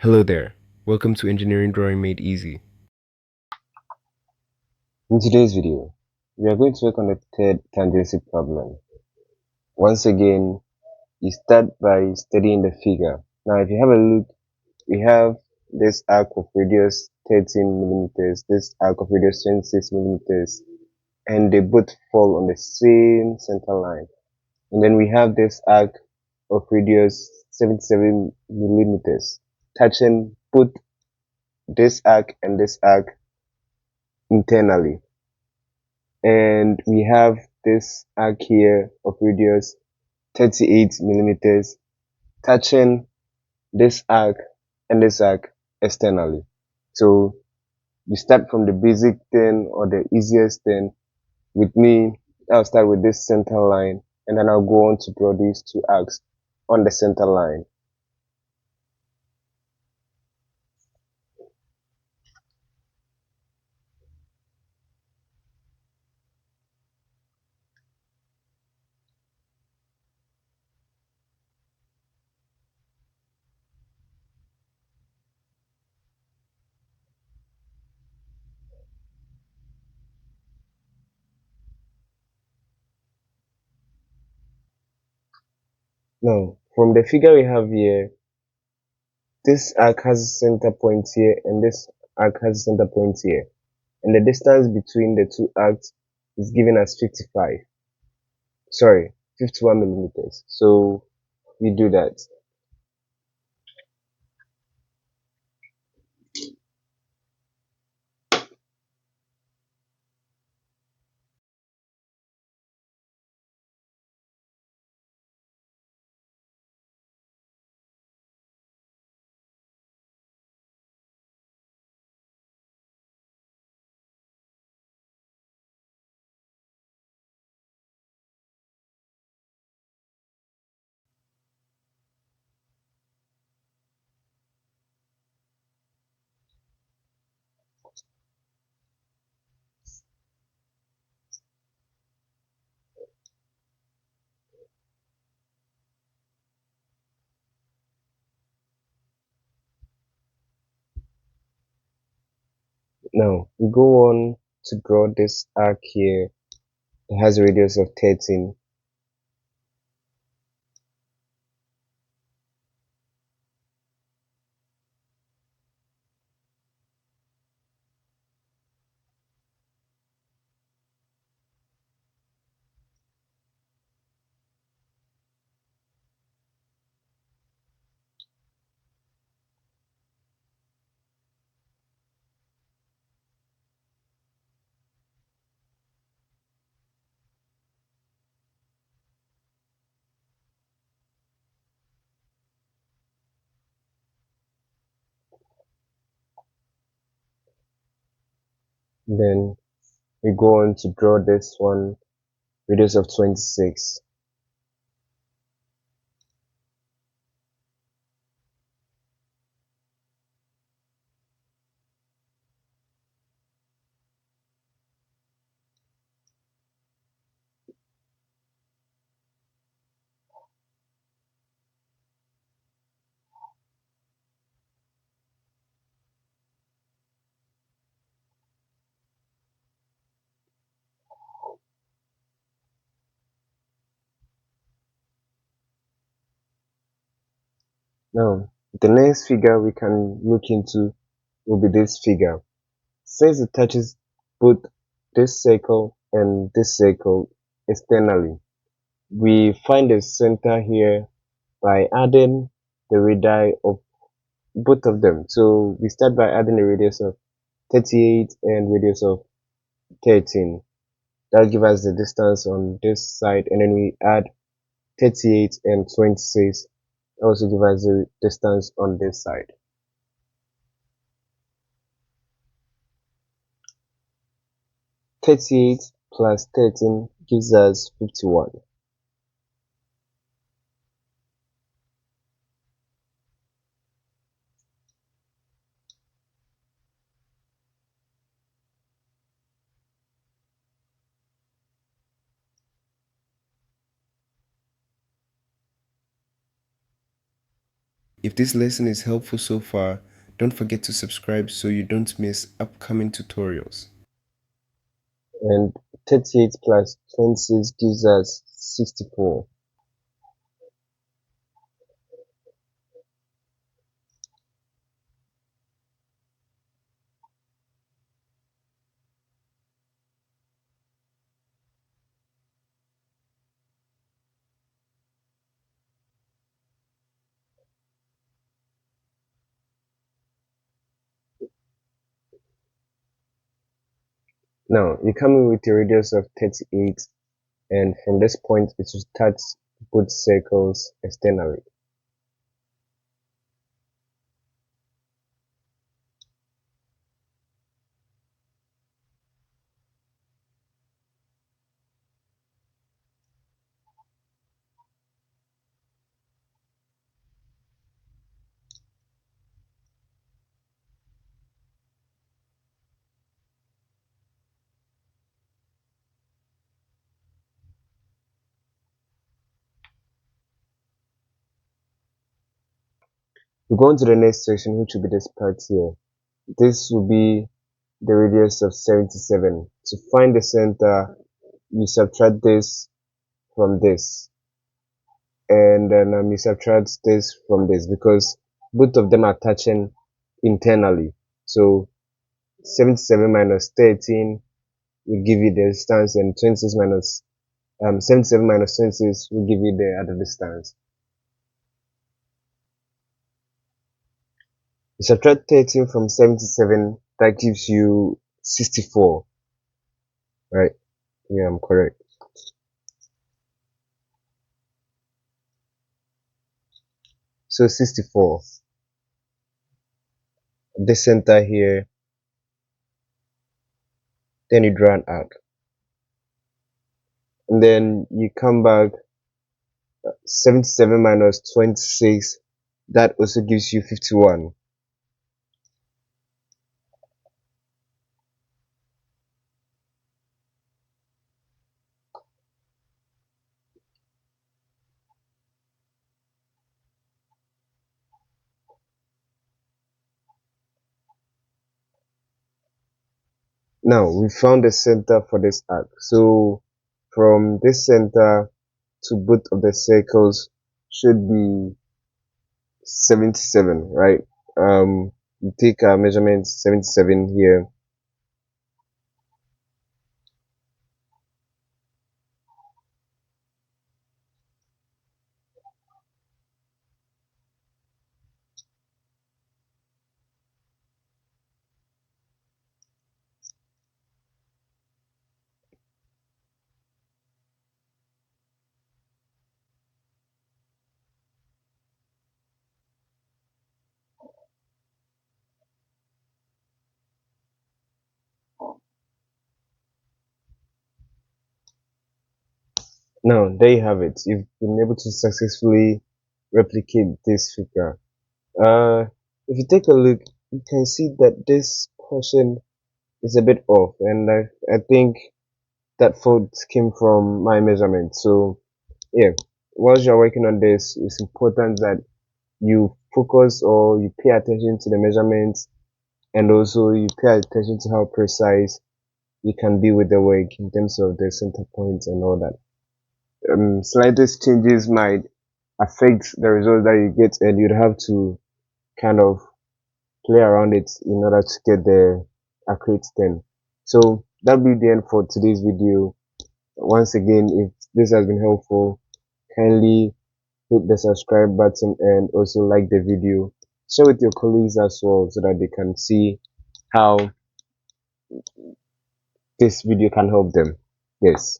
Hello there. Welcome to Engineering Drawing Made Easy. In today's video, we are going to work on the third tangency problem. Once again, you start by studying the figure. Now, if you have a look, we have this arc of radius 13 millimeters, this arc of radius 26 millimeters, and they both fall on the same center line. And then we have this arc of radius 77 millimeters, touching both this arc and this arc internally. And we have this arc here of radius 38 millimeters touching this arc and this arc externally. So we start from the basic thing or the easiest thing. With me, I'll start with this center line and then I'll go on to draw these two arcs on the center line. Now, from the figure we have here, this arc has a center point here and this arc has a center point here. And the distance between the two arcs is given as 51 millimeters. So we do that. Now we go on to draw this arc here. It has a radius of 13. Then we go on to draw this one, radius of 26. Now, the next figure we can look into will be this figure. Since it touches both this circle and this circle externally, we find the center here by adding the radii of both of them. So we start by adding a radius of 38 and radius of 13. That'll give us the distance on this side, and then we add 38 and 26. Also give us the distance on this side. Thirty-eight plus 13 gives us 51. If this lesson is helpful so far, don't forget to subscribe so you don't miss upcoming tutorials. And 38 plus 26 gives us 64. Now, you come in with a radius of 38, and from this point it will touch both circles externally. We go on to the next section, which will be this part here. This will be the radius of 77. To find the center, you subtract this from this, and then you subtract this from this because both of them are touching internally. So 77 minus 13 will give you the distance, and 26 minus 77 minus 26 will give you the other distance. You subtract 13 from 77, that gives you 64, right? Yeah, I'm correct. So 64. The center here, then you draw an arc, and then you come back 77 minus 26, that also gives you 51. Now we found the center for this arc, so from this center to both of the circles should be 77, right? You take our measurement 77 here. Now there you have it. You've been able to successfully replicate this figure. If you take a look, you can see that this portion is a bit off, and I think that fault came from my measurement. So yeah, whilst you're working on this, it's important that you focus or you pay attention to the measurements, and also you pay attention to how precise you can be with the work in terms of the center points and all that. Slightest changes might affect the result that you get, and you'd have to kind of play around it in order to get the accurate thing. So that'll be the end for today's video. Once again, if this has been helpful, kindly hit the subscribe button and also like the video. Share with your colleagues as well so that they can see how this video can help them. Yes.